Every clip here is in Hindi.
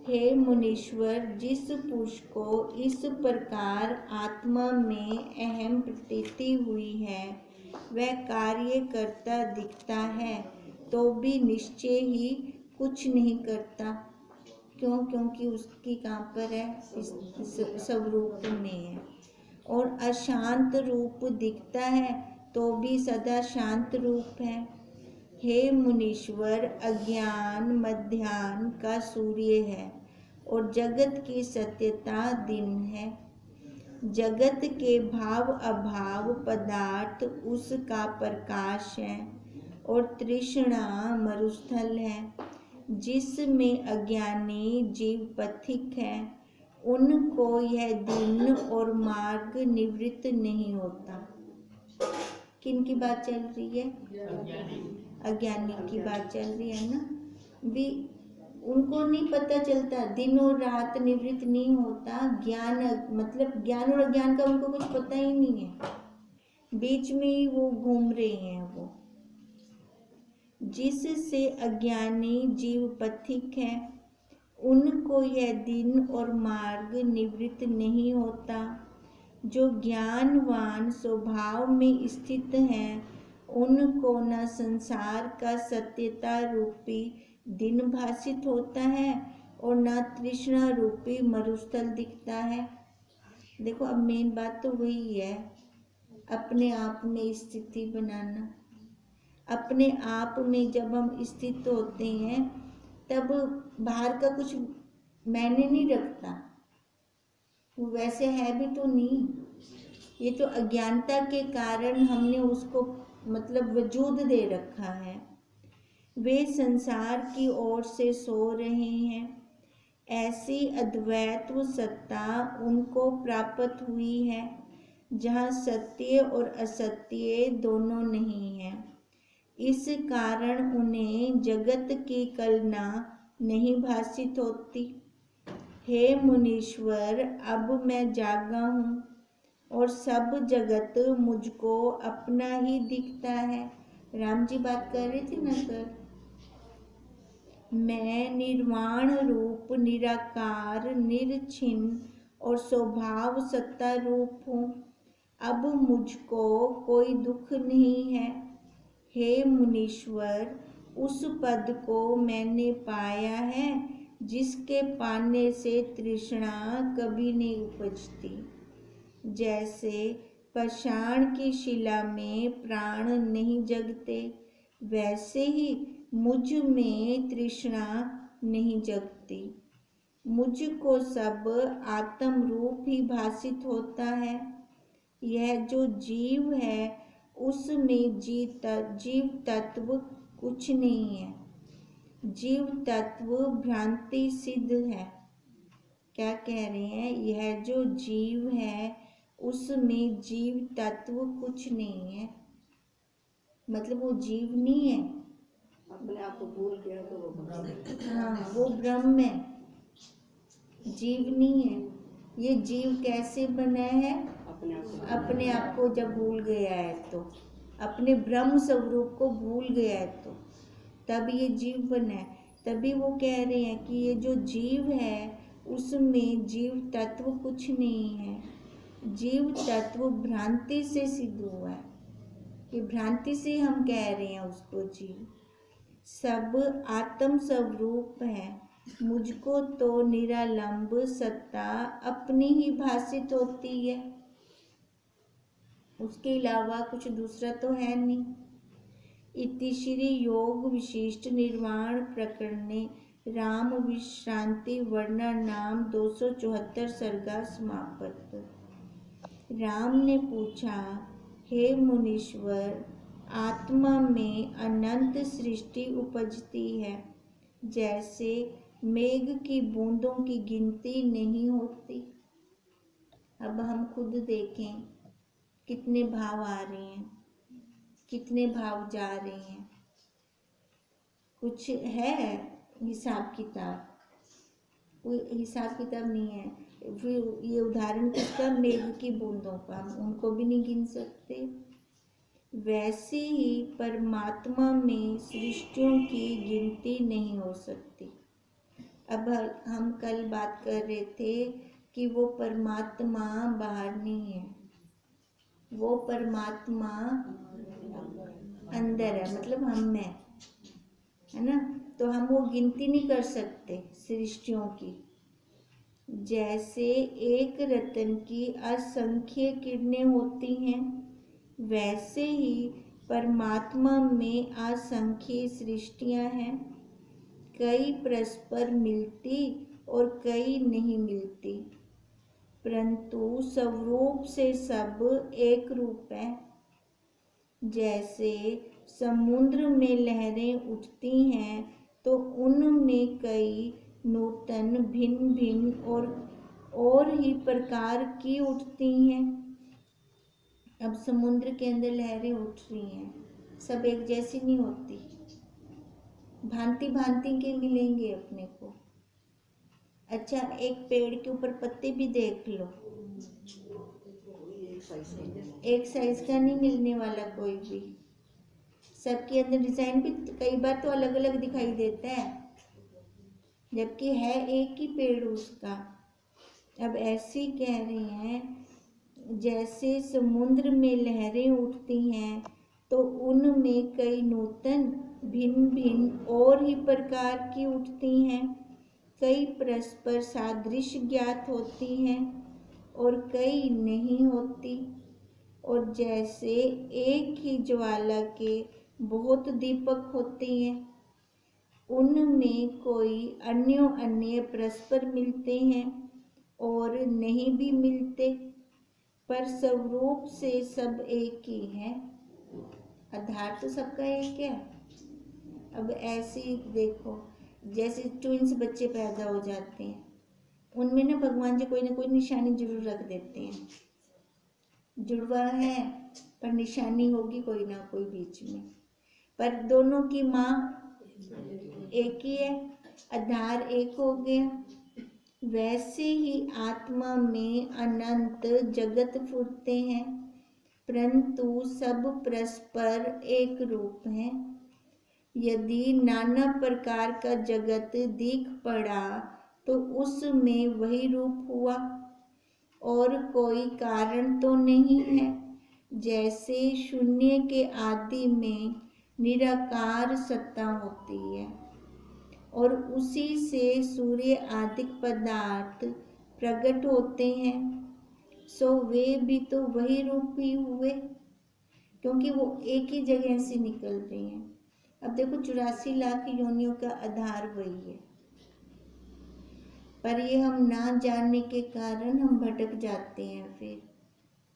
हे मुनीश्वर, जिस पुरुष को इस प्रकार आत्मा में अहम प्रतीति हुई है वह कार्य करता दिखता है तो भी निश्चय ही कुछ नहीं करता। क्यों? क्योंकि उसकी कहाँ पर है? इस स्वरूप में है। और अशांत रूप दिखता है तो भी सदा शांत रूप है। हे मुनीश्वर, अज्ञान मध्याह्न का सूर्य है और जगत की सत्यता दिन है। जगत के भाव अभाव पदार्थ उसका प्रकाश है और तृष्णा मरुस्थल है। जिसमें अज्ञानी जीव पथिक है उनको यह दिन और मार्ग निवृत्त नहीं होता। किन की बात चल रही है? अज्ञानी की बात चल रही है ना। भी उनको नहीं पता चलता, दिन और रात निवृत्त नहीं होता। ज्ञान मतलब ज्ञान और अज्ञान का उनको कुछ पता ही नहीं है, बीच में ही वो घूम रहे हैं वो। जिससे अज्ञानी जीव पथिक है उनको यह दिन और मार्ग निवृत्त नहीं होता। जो ज्ञानवान स्वभाव में स्थित हैं उनको न संसार का सत्यता रूपी दिन भासित होता है और न तृष्णा रूपी मरुस्थल दिखता है। देखो, अब मेन बात तो वही है, अपने आप में स्थिति बनाना। अपने आप में जब हम स्थित होते हैं तब बाहर का कुछ मायने नहीं रखता, वो वैसे है भी तो नहीं। ये तो अज्ञानता के कारण हमने उसको मतलब वजूद दे रखा है। वे संसार की ओर से सो रहे हैं। ऐसी अद्वैत सत्ता उनको प्राप्त हुई है जहाँ सत्य और असत्य दोनों नहीं है। इस कारण उन्हें जगत की कल्पना नहीं भासित होती। हे मुनीश्वर, अब मैं जागा हूँ और सब जगत मुझको अपना ही दिखता है। राम जी बात कर रहे थे ना सर। मैं निर्वाण रूप निराकार निर्छिन्न और स्वभाव सत्ता रूप हूँ। अब मुझको कोई दुख नहीं है। हे मुनीश्वर, उस पद को मैंने पाया है जिसके पाने से तृष्णा कभी नहीं उपजती। जैसे पाषाण की शिला में प्राण नहीं जगते, वैसे ही मुझ में तृष्णा नहीं जगती। मुझको सब आत्म रूप ही भासित होता है। यह जो जीव है उसमें जीव तत्व कुछ नहीं है। जीव तत्व भ्रांति सिद्ध है। क्या कह रहे हैं? यह जो जीव है उसमें जीव तत्व कुछ नहीं है, मतलब वो जीव नहीं है, अपने आप को भूल गया तो वो ब्रह्म है। हाँ, वो ब्रह्म है, जीव नहीं है। ये जीव कैसे बना है? अपने आप को जब भूल गया है तो, अपने ब्रह्म स्वरूप को भूल गया है तो तब ये जीव बना है। तभी वो कह रहे हैं कि ये जो जीव है उसमें जीव तत्व कुछ नहीं है। जीव तत्व भ्रांति से सिद्ध हुआ है। ये भ्रांति से हम कह रहे हैं उसको जीव। सब आत्म स्वरूप है। मुझको तो निरालंब सत्ता अपनी ही भासित होती है, उसके अलावा कुछ दूसरा तो है नहीं। इति श्री योग विशिष्ट निर्वाण प्रकरणे राम विश्रांति वर्णन नाम 274 सर्गा समाप्त। राम ने पूछा, हे मुनीश्वर, आत्मा में अनंत सृष्टि उपजती है, जैसे मेघ की बूंदों की गिनती नहीं होती। अब हम खुद देखें कितने भाव आ रहे हैं, कितने भाव जा रहे हैं। कुछ है हिसाब किताब? कोई हिसाब किताब नहीं है। फिर ये उदाहरण किसका? मेघ की बूंदों का, उनको भी नहीं गिन सकते। वैसे ही परमात्मा में सृष्टियों की गिनती नहीं हो सकती। अब हम कल बात कर रहे थे कि वो परमात्मा बाहर नहीं है, वो परमात्मा अंदर है, मतलब हम में, है ना। तो हम वो गिनती नहीं कर सकते सृष्टियों की। जैसे एक रत्न की असंख्य किरणें होती हैं, वैसे ही परमात्मा में असंख्य सृष्टियां हैं। कई परस्पर मिलती और कई नहीं मिलती, परंतु स्वरूप से सब एक रूप है। जैसे समुद्र में लहरें उठती हैं तो उनमें कई नूतन भिन्न भिन्न और ही प्रकार की उठती हैं। अब समुद्र के अंदर लहरें उठ रही हैं, सब एक जैसी नहीं होती, भांति भांति के मिलेंगे अपने को। अच्छा, एक पेड़ के ऊपर पत्ते भी देख लो, एक साइज का नहीं मिलने वाला कोई भी। सबके अंदर डिजाइन भी कई बार तो अलग अलग दिखाई देता है, जबकि है एक ही पेड़ उसका। अब ऐसे कह रहे हैं, जैसे समुद्र में लहरें उठती हैं तो उनमें कई नूतन भिन्न भिन्न और ही प्रकार की उठती हैं, कई परस्पर सादृश्य ज्ञात होती हैं और कई नहीं होती। और जैसे एक ही ज्वाला के बहुत दीपक होते हैं, उनमें कोई अन्यों अन्य परस्पर मिलते हैं और नहीं भी मिलते, पर स्वरूप से सब एक ही है, आधार तो सबका एक है। अब ऐसे ही देखो, जैसे ट्विंस बच्चे पैदा हो जाते हैं, उनमें ना भगवान जी कोई ना कोई निशानी जरूर रख देते हैं। जुड़वा है पर निशानी होगी कोई ना कोई बीच में, पर दोनों की माँ एक ही है, आधार एक हो गया। वैसे ही आत्मा में अनंत जगत फुरते हैं, परंतु सब परस्पर एक रूप है। यदि नाना प्रकार का जगत दिख पड़ा तो उसमें वही रूप हुआ और कोई कारण तो नहीं है। जैसे शून्य के आदि में निराकार सत्ता होती है और उसी से सूर्य आदि पदार्थ प्रकट होते हैं, सो वे भी तो वही रूप ही हुए, क्योंकि वो एक ही जगह से निकल रही हैं। अब देखो 84 लाख योनियों का आधार वही है, पर ये हम ना जानने के कारण हम भटक जाते हैं। फिर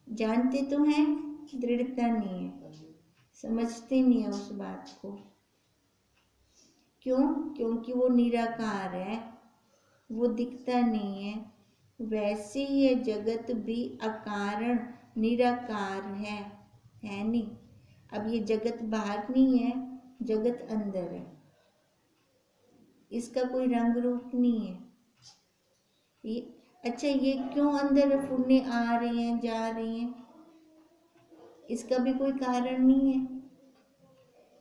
जानते तो हैं, दृढ़ता नहीं है, समझते नहीं है उस बात को। क्यों? क्योंकि वो निराकार है, वो दिखता नहीं है। वैसे ये जगत भी अकारण निराकार है नहीं। अब ये जगत बाहर नहीं है, जगत अंदर है, इसका कोई रंग रूप नहीं है। अच्छा, ये क्यों अंदर फुरने आ रही हैं जा रही हैं, इसका भी कोई कारण नहीं है।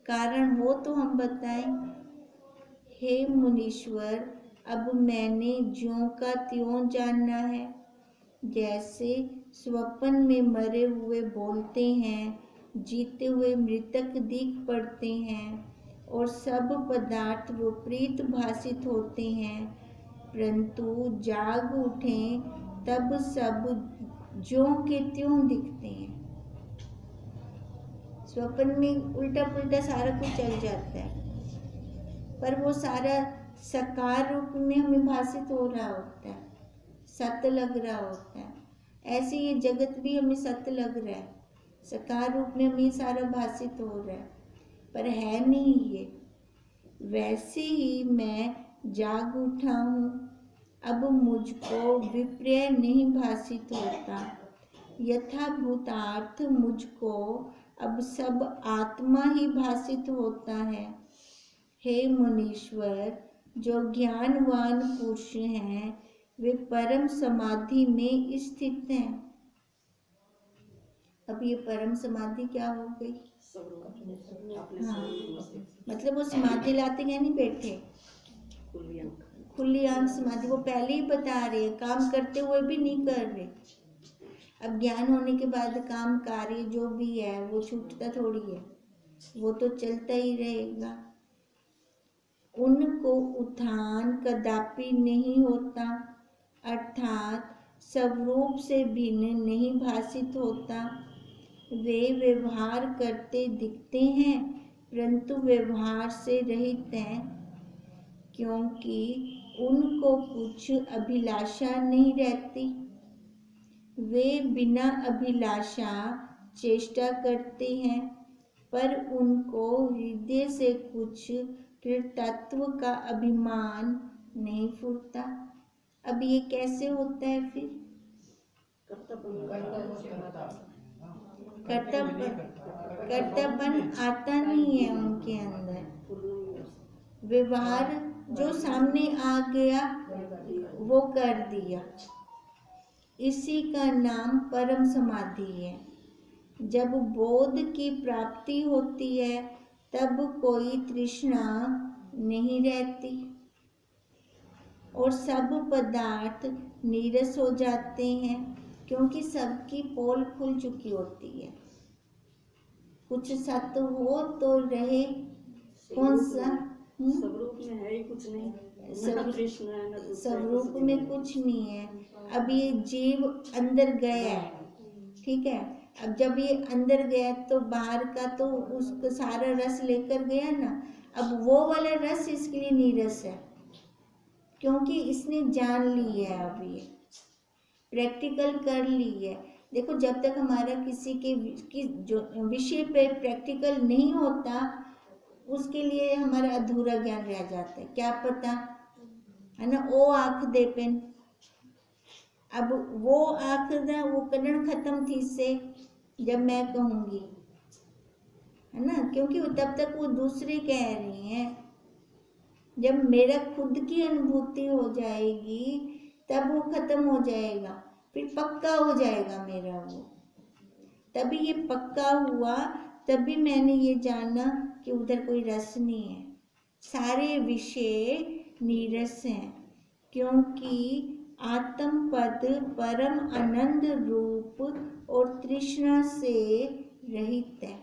कारण हो तो हम बताएं। हे मुनीश्वर, अब मैंने ज्यों का त्यों जानना है। जैसे स्वप्न में मरे हुए बोलते हैं, जीते हुए मृतक दिख पड़ते हैं और सब पदार्थ विपरीत भासित होते हैं, परंतु जाग उठें तब सब ज्यों के त्यों दिखते हैं। स्वप्न में उल्टा पुल्टा सारा कुछ चल जाता है, पर वो सारा साकार रूप में हमें भासित हो रहा होता है, सत्य लग रहा होता है। ऐसे ये जगत भी हमें सत्य लग रहा है, साकार रूप में हमें सारा भासित हो रहा है, पर है नहीं ये। वैसे ही मैं जाग उठा हूँ, अब मुझको विपर्य नहीं भासित होता। यथाभूतार्थ मुझको अब सब आत्मा ही भासित होता है। हे मुनीश्वर, जो ज्ञानवान पुरुष हैं वे परम समाधि में स्थित हैं। अब ये परम समाधि क्या हो गई? हाँ, मतलब वो समाधि लाते हैं नहीं बैठे, खुली आंख समाधि, वो पहले ही बता रहे हैं, काम करते हुए भी नहीं कर रहे। अब ज्ञान होने के बाद काम कार्य जो भी है वो छूटता थोड़ी है, वो तो चलता ही रहेगा। उनको उत्थान कदापि नहीं होता, अर्थात स्वरूप से भिन्न नहीं भासित होता। वे व्यवहार करते दिखते हैं परंतु व्यवहार से रहित हैं, क्योंकि उनको कुछ अभिलाषा नहीं रहती। वे बिना अभिलाषा चेष्टा करते हैं, पर उनको हृदय से कुछ कृतत्व का अभिमान नहीं फूटता। अब ये कैसे होता है फिर? कर्तव्यपन आता नहीं है उनके अंदर। व्यवहार जो सामने आ गया वो कर दिया, इसी का नाम परम समाधि है। जब बोध की प्राप्ति होती है तब कोई तृष्णा नहीं रहती और सब पदार्थ नीरस हो जाते हैं, क्योंकि सबकी पोल खुल चुकी होती है। कुछ सत्य हो तो रहे, कौन सा? स्वरूप में है ही कुछ नहीं, स्वरूप में कुछ नहीं है। अब ये जीव अंदर गया है, ठीक है। अब जब ये अंदर गया तो बाहर का तो उसको सारा रस लेकर गया ना। अब वो वाला रस इसके लिए नीरस है, क्योंकि इसने जान ली है, अब ये प्रैक्टिकल कर ली है। देखो, जब तक हमारा किसी के जो विषय पे प्रैक्टिकल नहीं होता उसके लिए हमारा अधूरा ज्ञान रह जाता है। क्या पता है ना, ओ आँख दे पेन। अब वो आँख ना, वो कन्नड़ खत्म थी से जब मैं कहूँगी, है ना, क्योंकि तब तक वो दूसरे कह रही हैं। जब मेरा खुद की अनुभूति हो जाएगी तब वो खत्म हो जाएगा, फिर पक्का हो जाएगा मेरा वो। तभी ये पक्का हुआ, तभी मैंने ये जाना कि उधर कोई रस नहीं है, सारे विषय नीरस हैं, क्योंकि आत्म पद परम आनंद रूप और तृष्णा से रहित है।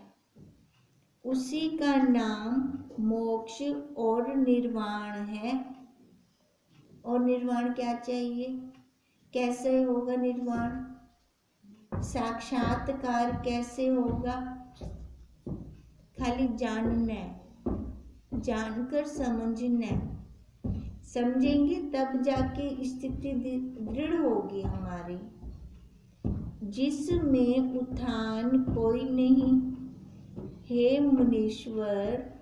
उसी का नाम मोक्ष और निर्वाण है। और निर्वाण क्या चाहिए? कैसे होगा निर्वाण? साक्षात्कार कैसे होगा? खाली जानना है, जानकर समझना है। समझेंगे तब जाके स्थिति दृढ़ होगी हमारी, जिसमें उत्थान कोई नहीं। हे मुनीश्वर,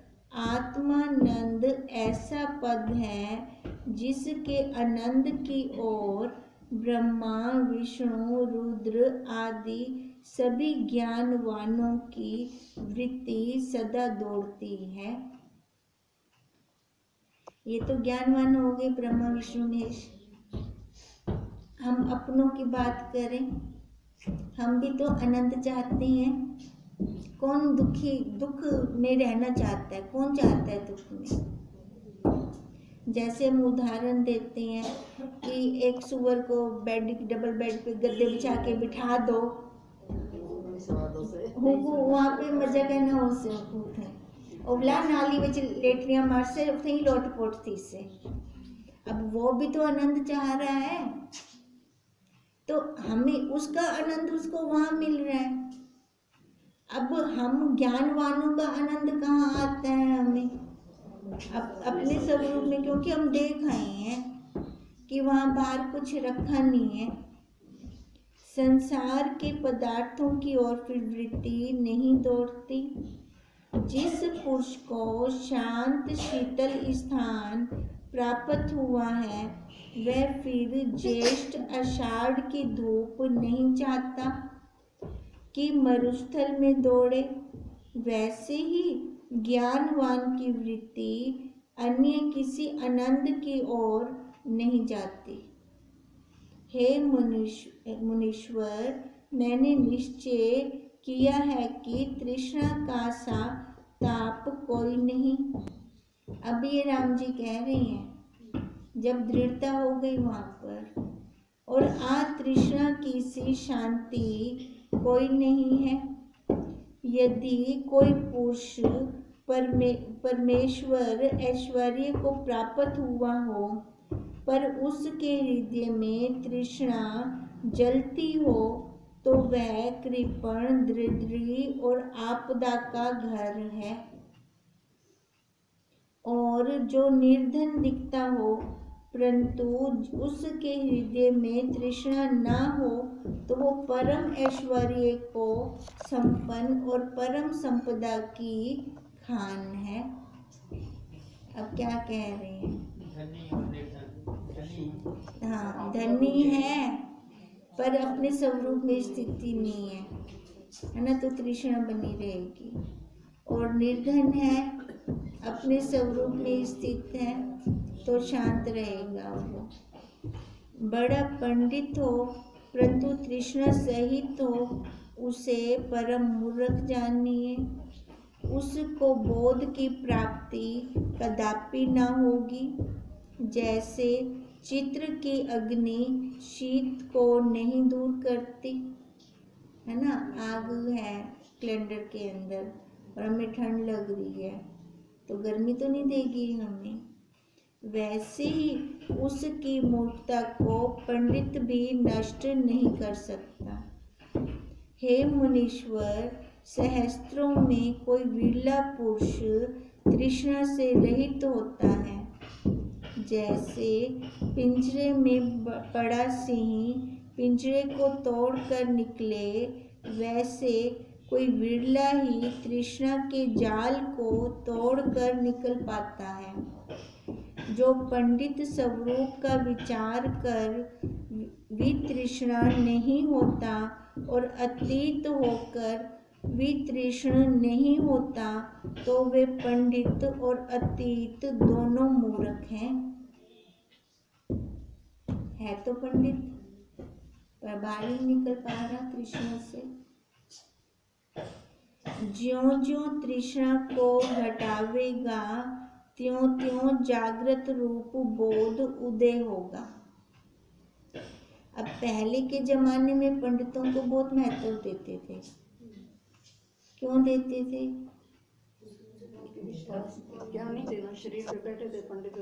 आत्मानंद ऐसा पद है जिसके आनंद की ओर ब्रह्मा, विष्णु, रुद्र आदि सभी ज्ञानवानों की वृत्ति सदा दौड़ती है। ये तो ज्ञानवान हो गए ब्रह्मा, विष्णु, महेश। हम अपनों की बात करें, हम भी तो आनंद चाहते हैं। कौन दुख में रहना चाहता है? कौन चाहता है दुख में? जैसे हम उदाहरण देते हैं कि एक सुअर को डबल बेड पे गद्दे बिछा के बिठा दो, वहाँ पे मजा कहना हो से है ओवला नाली विच लेटरियां मार से उठे ही लोटपोट थी से। अब वो भी तो आनंद चाह रहा है, तो हमें उसका आनंद उसको वहाँ मिल रहा है। अब हम ज्ञानवानों का आनंद कहाँ आता है हमें? अपने स्वरूप में, क्योंकि हम देख आए हैं कि वहाँ बाहर कुछ रखा नहीं है। संसार के पदार्थों की ओर फिर वृत्ति नहीं दौड़ती। जिस पुरुष को शांत शीतल स्थान प्राप्त हुआ है वह फिर ज्येष्ठ आषाढ़ की धूप नहीं चाहता कि मरुस्थल में दौड़े। वैसे ही ज्ञानवान की वृत्ति अन्य किसी आनंद की ओर नहीं जाती। हे मुनीश्वर, मैंने निश्चय किया है कि तृष्णा का सा ताप कोई नहीं। अब ये राम जी कह रहे हैं जब दृढ़ता हो गई वहाँ पर, और तृष्णा की सी शांति कोई नहीं है। यदि कोई पुरुष परमेश्वर ऐश्वर्य को प्राप्त हुआ हो, पर उसके हृदय में तृष्णा जलती हो, तो वह कृपण, दरिद्री और आपदा का घर है। और जो निर्धन दिखता हो, परंतु उसके हृदय में तृष्णा न हो, तो वो परम ऐश्वर्य को संपन्न और परम संपदा की खान है। अब क्या कह रहे हैं? हाँ, धनी है पर अपने स्वरूप में स्थिति नहीं है ना, तो तृष्णा बनी रहेगी। और निर्धन है, अपने स्वरूप में स्थित है, तो शांत रहेगा। वो बड़ा पंडित हो परंतु तृष्णा सहित हो, उसे परम मूर्ख जानिए। उसको बोध की प्राप्ति कदापि न होगी। जैसे चित्र की अग्नि शीत को नहीं दूर करती है ना, आग है सिलेंडर के अंदर और हमें ठंड लग रही है तो गर्मी तो नहीं देगी हमें, वैसे ही उसकी मूर्खता को पंडित भी नष्ट नहीं कर सकता। हे मुनीश्वर, सहस्त्रों में कोई विरला पुरुष तृष्णा से रहित होता है। जैसे पिंजरे में पड़ा सिंह पिंजरे को तोड़कर निकले, वैसे कोई विरला ही तृष्णा के जाल को तोड़कर निकल पाता है। जो पंडित स्वरूप का विचार कर वितृष्णा नहीं होता और अतीत होकर वितृष्ण नहीं होता, तो वे पंडित और अतीत दोनों मूर्ख हैं। है तो पंडित पर बाहर ही निकल पा रहा तृष्णा से। ज्यों-ज्यों तृष्णा को हटावेगा, त्यों-त्यों जागृत रूप बोध उदय होगा। अब पहले के जमाने में पंडितों को बहुत महत्व देते थे। क्यों देते थे? क्या नहीं देना, शरीर पे बैठे थे पंडित,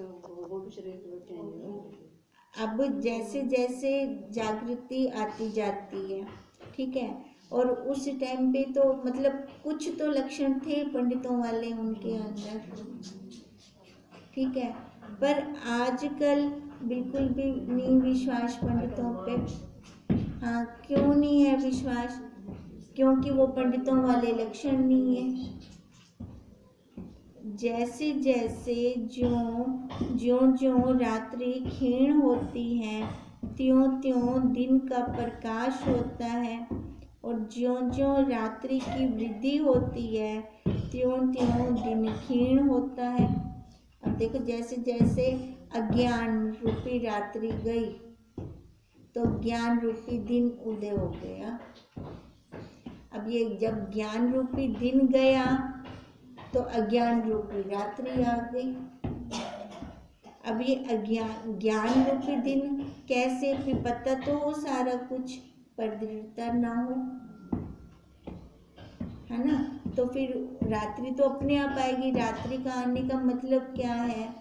वो भी शरीर पे बैठे हैं। अब जैसे जैसे जागृति आती जाती है, ठीक है, और उस टाइम पे तो मतलब कुछ तो लक्षण थे पंडितों वाले उनके अंदर, ठीक है, पर आजकल बिल्कुल भी नहीं विश्वास पंडितों पे। हाँ, क्यों नहीं है विश्वास? क्योंकि वो पंडितों वाले लक्षण नहीं है। जैसे जैसे ज्यों रात्रि क्षीण होती है, त्यों त्यों दिन का प्रकाश होता है, और ज्यों रात्रि की वृद्धि होती है, त्यों त्यों दिन क्षीण होता है। अब देखो, जैसे जैसे अज्ञान रूपी रात्रि गई तो ज्ञान रूपी दिन उदय हो गया। अब ये जब ज्ञान रूपी दिन गया तो अज्ञान रूपी रात्रि आ गई। अब ये ज्ञान रूपी दिन कैसे, भी पता तो हो सारा कुछ पर दृढ़ता ना हो, है ना, तो फिर रात्रि तो अपने आप आएगी। रात्रि का आने का मतलब क्या है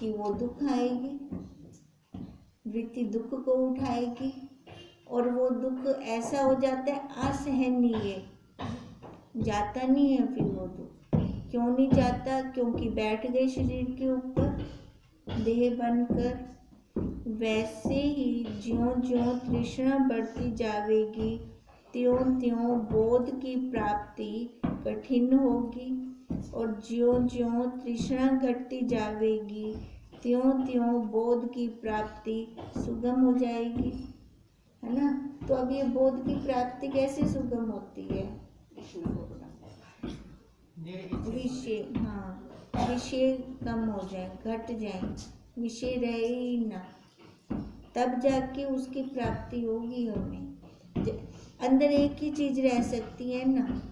कि वो दुख आएगी, वृत्ति दुख को उठाएगी, और वो दुख ऐसा हो जाता है असहनीय, जाता नहीं है फिर वो दुख। क्यों नहीं जाता? क्योंकि बैठ गए शरीर के ऊपर देह बनकर। वैसे ही ज्यों ज्यों तृष्णा बढ़ती जाएगी, त्यों त्यों बोध की प्राप्ति कठिन होगी, और ज्यों ज्यों तृष्णा घटती जाएगी, त्यों त्यों बोध की प्राप्ति सुगम हो जाएगी, है ना। तो अब ये बोध की प्राप्ति कैसे सुगम होती है? विषय, हाँ, विषय कम हो जाए, घट जाए, विषय रहे ही ना, तब जाके उसकी प्राप्ति होगी हमें। अंदर एक ही चीज रह सकती है ना,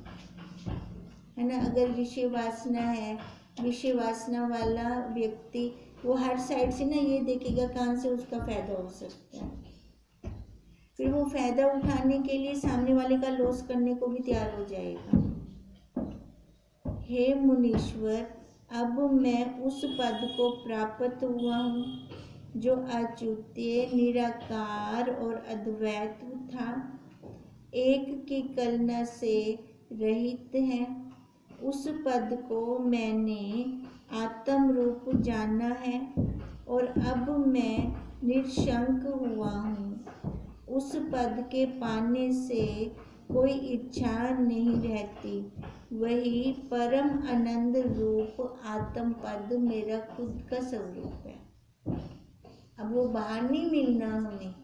है ना। अगर विषय वासना है, विषय वासना वाला व्यक्ति वो हर साइड से ना ये देखेगा कहाँ से उसका फायदा हो सकता है, फिर वो फायदा उठाने के लिए सामने वाले का लॉस करने को भी तैयार हो जाएगा। हे मुनीश्वर, अब मैं उस पद को प्राप्त हुआ हूँ जो अच्युत्य, निराकार और अद्वैत था, एक की कल्पना से रहित है। उस पद को मैंने आत्म रूप जाना है और अब मैं निरशंक हुआ हूँ। उस पद के पाने से कोई इच्छा नहीं रहती। वही परम आनंद रूप आत्म पद मेरा खुद का स्वरूप है। अब वो बाहर नहीं मिलना हमें,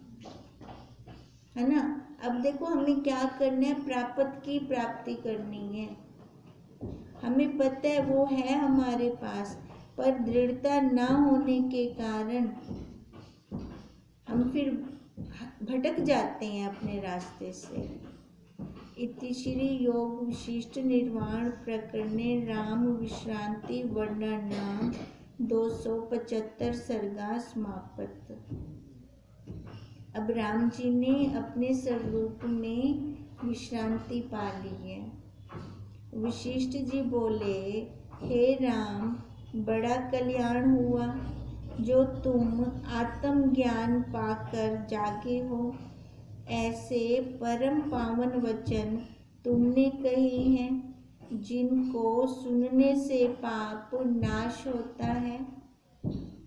है ना। अब देखो हमें क्या करना है, प्राप्त की प्राप्ति करनी है। हमें पता है वो है हमारे पास, पर दृढ़ता ना होने के कारण हम फिर भटक जाते हैं अपने रास्ते से। इति श्री योग विशिष्ट निर्वाण प्रकरणे राम विश्रांति वर्णनाम 275 सर्गा समाप्त। अब राम जी ने अपने स्वरूप में विश्रांति पा ली है। वशिष्ठ जी बोले, हे राम, बड़ा कल्याण हुआ जो तुम आत्मज्ञान पाकर जागे हो। ऐसे परम पावन वचन तुमने कहे हैं जिनको सुनने से पाप नाश होता है।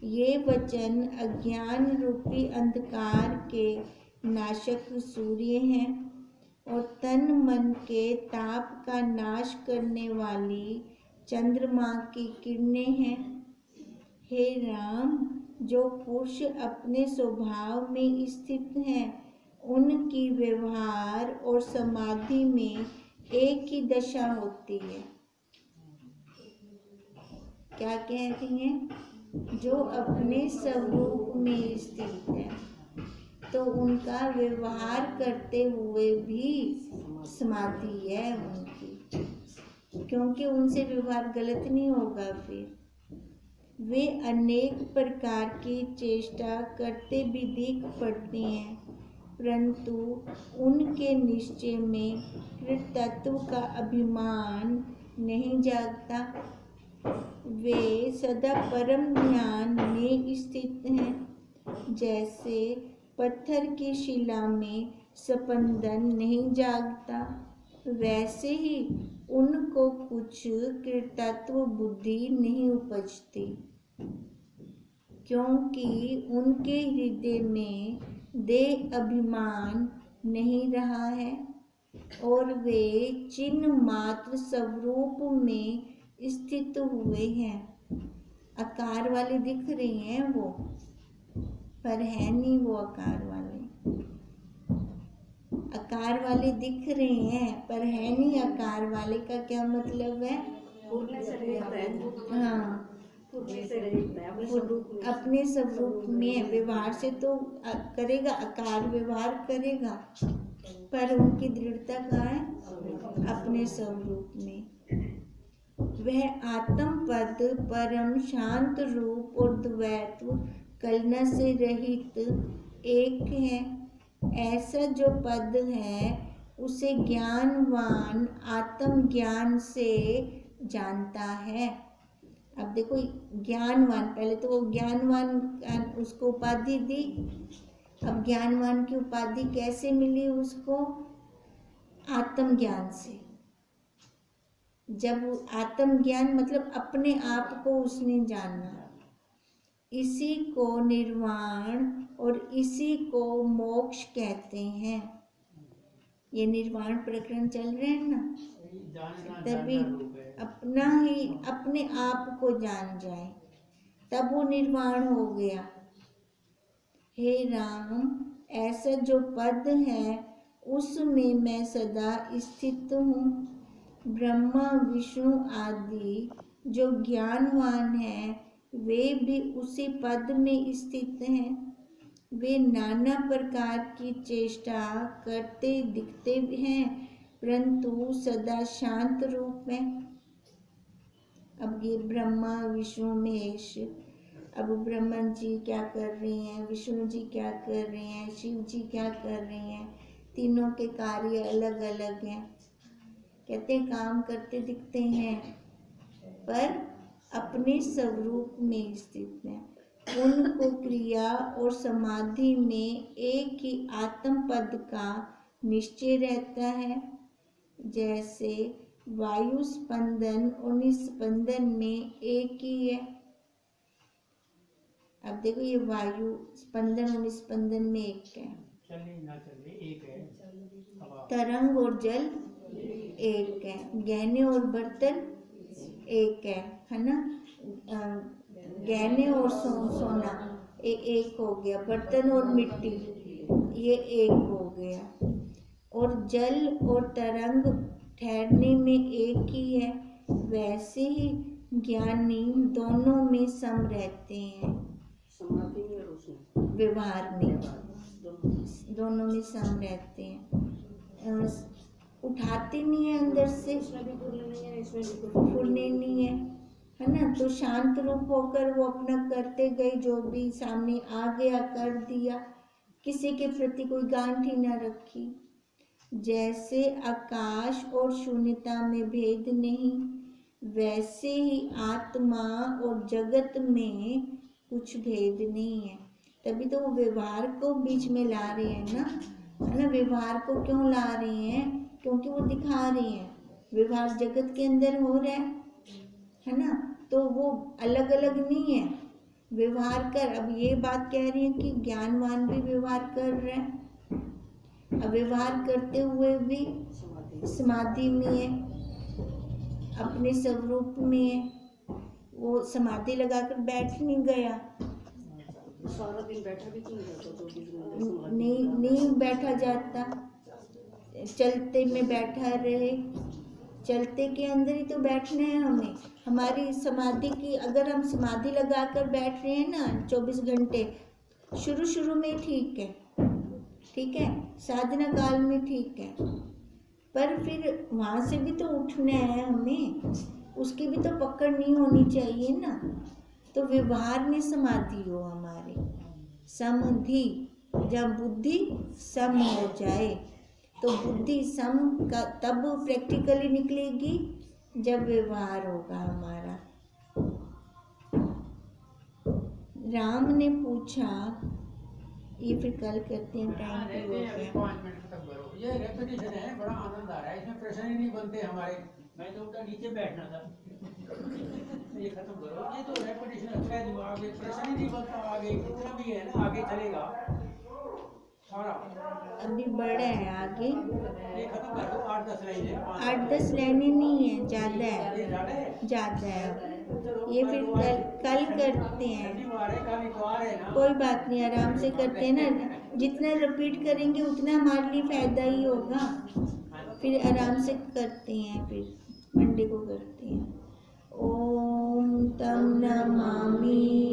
ये वचन अज्ञान रूपी अंधकार के नाशक सूर्य हैं और तन मन के ताप का नाश करने वाली चंद्रमा की किरणें हैं। हे राम, जो पुरुष अपने स्वभाव में स्थित हैं उनकी व्यवहार और समाधि में एक ही दशा होती है। क्या कह रही हैं? जो अपने स्वरूप में स्थित है तो उनका व्यवहार करते हुए भी समाधि है उनकी, क्योंकि उनसे व्यवहार गलत नहीं होगा। फिर वे अनेक प्रकार की चेष्टा करते भी दिख पड़ते हैं, परंतु उनके निश्चय में कृतत्व का अभिमान नहीं जागता। वे सदा परम ज्ञान में स्थित हैं। जैसे पत्थर की शिला में स्पंदन नहीं जागता, वैसे ही उनको कुछ कृतत्व बुद्धि नहीं उपजती, क्योंकि उनके हृदय में देह अभिमान नहीं रहा है और वे चिन्ह मात्र स्वरूप में स्थित हुए हैं। आकार वाले दिख रहे हैं वो, पर है नहीं वो आकार वाले। आकार वाले दिख रहे हैं पर है नहीं आकार वाले। का क्या मतलब है? हाँ, अपने स्वरूप में व्यवहार से तो करेगा, आकार व्यवहार करेगा, पर उनकी दृढ़ता कहाँ है? अपने स्वरूप में। वह आत्म पद परम शांत रूप और द्वैत्व कल्पना से रहित एक है। ऐसा जो पद है उसे ज्ञानवान आत्म ज्ञान से जानता है। अब देखो ज्ञानवान, पहले तो वो ज्ञानवान उसको उपाधि दी, अब ज्ञानवान की उपाधि कैसे मिली उसको? आत्मज्ञान से। जब आत्मज्ञान मतलब अपने आप को उसने जाना, इसी को निर्वाण और इसी को मोक्ष कहते हैं। ये निर्वाण प्रकरण चल रहे हैं ना, तभी अपने आप को जान जाए तब वो निर्वाण हो गया। हे राम, ऐसा जो पद है उसमें मैं सदा स्थित हूँ। ब्रह्मा विष्णु आदि जो ज्ञानवान हैं वे भी उसी पद में स्थित हैं। वे नाना प्रकार की चेष्टा करते दिखते हैं, परंतु सदा शांत रूप में। अब ये ब्रह्मा विष्णु महेश अब ब्रह्मा जी क्या कर रहे हैं, विष्णु जी क्या कर रहे हैं, शिव जी क्या कर रहे हैं, तीनों के कार्य अलग अलग हैं। कहते हैं काम करते दिखते हैं पर अपने स्वरूप में स्थित हैं। उनको क्रिया और समाधि में एक ही आत्म पद का निश्चय रहता है। जैसे वायु स्पंदन और निस्पंदन में एक ही है। अब देखो ये वायु स्पंदन और निस्पंदन में एक है, चलने ना चलने एक है, तरंग और जल एक है, गहने और बर्तन एक है ना। गहने और सोना एक हो गया, बर्तन और मिट्टी ये एक हो गया, और जल और तरंग ठहरने में एक ही है। वैसे ही ज्ञानी दोनों में सम रहते हैं, समाधि में और उसमें व्यवहार में दोनों में सम रहते हैं। उठाते नहीं है अंदर से, इसमें भी फूलने नहीं है, इसमें भी फूलने नहीं है ना। तो शांत रूप होकर वो अपना करते गए, जो भी सामने आ गया कर दिया, किसी के प्रति कोई गांठ ही ना रखी। जैसे आकाश और शून्यता में भेद नहीं, वैसे ही आत्मा और जगत में कुछ भेद नहीं है। तभी तो वो व्यवहार को बीच में ला रहे हैं ना, है ना। व्यवहार को क्यों ला रहे हैं? क्योंकि वो दिखा रहे हैं व्यवहार जगत के अंदर हो रहा है ना। तो वो अलग अलग नहीं है, व्यवहार कर। अब ये बात कह रही है कि ज्ञानवान भी व्यवहार कर रहे हैं, अब व्यवहार करते हुए भी समाधि में है, अपने स्वरूप में है। वो समाधि लगाकर बैठ नहीं गया, सारा दिन बैठा भी नहीं जाता, 24 घंटे नहीं बैठा जाता, चलते में बैठा रहे। चलते के अंदर ही तो बैठना है हमें। हमारी समाधि की, अगर हम समाधि लगाकर बैठ रहे हैं ना 24 घंटे, शुरू में ठीक है, साधना काल में ठीक है, पर फिर वहाँ से भी तो उठना है हमें, उसकी भी तो पकड़ नहीं होनी चाहिए ना। तो व्यवहार में समाधि हो हमारी, समाधि, जब बुद्धि सम हो जाए तो बुद्धि सम का तब प्रैक्टिकली निकलेगी जब व्यवहार होगा हमारा। राम ने पूछा, ये फिर कल करते हैं, टाइम पे हो गया। 5 मिनट तक करो, ये रेपिटेशन है, बड़ा आनंद आ रहा है इसमें, प्रश्न ही नहीं बनते हमारे। मैं तो उनका नीचे बैठना था। ये खत्म करो, ये तो रेपिटेशन अच्छा है, दिमाग में प्रश्न ही नहीं बनता। आगे जितना भी है ना, आगे चलेगा सारा। अभी बड़ा है आगे, ये खत्म कर दो, 8-10 लाइनें, 8-10 लाइनें नहीं है, ज़्यादा है। ये फिर कल करते हैं, कोई बात नहीं, आराम से करते हैं ना। जितना रिपीट करेंगे उतना हमारे लिए फायदा ही होगा। फिर आराम से करते हैं, फिर मंडे को करते हैं। ओम तम नमामि